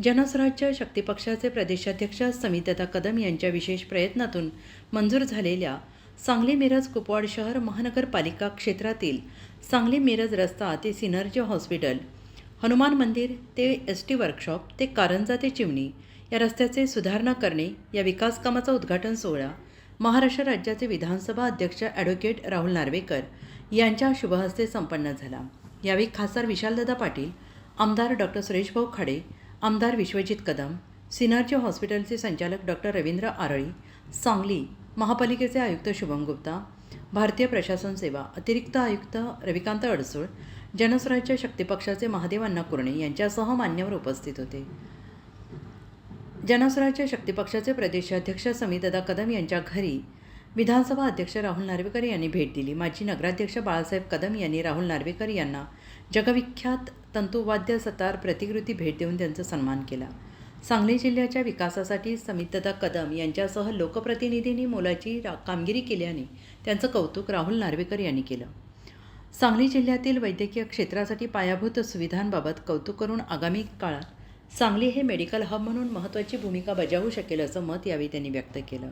जनस्वराज्य शक्ती पक्षाचे प्रदेशाध्यक्ष समितदा कदम यांच्या विशेष प्रयत्नातून मंजूर झालेल्या सांगली मिरज कुपवाड शहर महानगरपालिका क्षेत्रातील सांगली मिरज रस्ता ते सिनर्जी हॉस्पिटल, हनुमान मंदिर ते एसटी वर्कशॉप ते कारंजा ते चिमणी या रस्त्याचे सुधारणा करणे या विकास कामाचा उद्घाटन सोहळा महाराष्ट्र राज्याचे विधानसभा अध्यक्ष ॲडव्होकेट राहुल नार्वेकर यांच्या शुभहस्ते संपन्न झाला। यावेळी खासदार विशालदादा पाटील, आमदार डॉक्टर सुरेशभाऊ खाडे, आमदार विश्वजित कदम, सिनर्जी हॉस्पिटलचे संचालक डॉक्टर रवींद्र आरळी, सांगली महापालिकेचे आयुक्त शुभम गुप्ता, भारतीय प्रशासन सेवा अतिरिक्त आयुक्त रविकांत अडसूळ, जनस्वराज्य शक्ती पक्षाचे महादेव अण्णा कुरणे यांच्यासह मान्यवर उपस्थित होते। जनस्वराज्य शक्ती पक्षाचे प्रदेशाध्यक्ष समितदा कदम यांच्या घरी विधानसभा अध्यक्ष राहुल नार्वेकर यांनी भेट दिली। माजी नगराध्यक्ष बाळासाहेब कदम यांनी राहुल नार्वेकर यांना जगविख्यात तंतुवाद्य सतार प्रतिकृती भेट देऊन त्यांचा सन्मान केला। सांगली जिल्ह्याच्या विकासासाठी समितदा कदम यांच्यासह लोकप्रतिनिधींनी मोलाची कामगिरी केल्याने त्यांचं कौतुक राहुल नार्वेकर यांनी केलं। सांगली जिल्ह्यातील वैद्यकीय क्षेत्रासाठी पायाभूत सुविधांबाबत कौतुक करून आगामी काळात सांगली हे मेडिकल हब म्हणून महत्त्वाची भूमिका बजावू शकेल असं मत यावेळी त्यांनी व्यक्त केलं।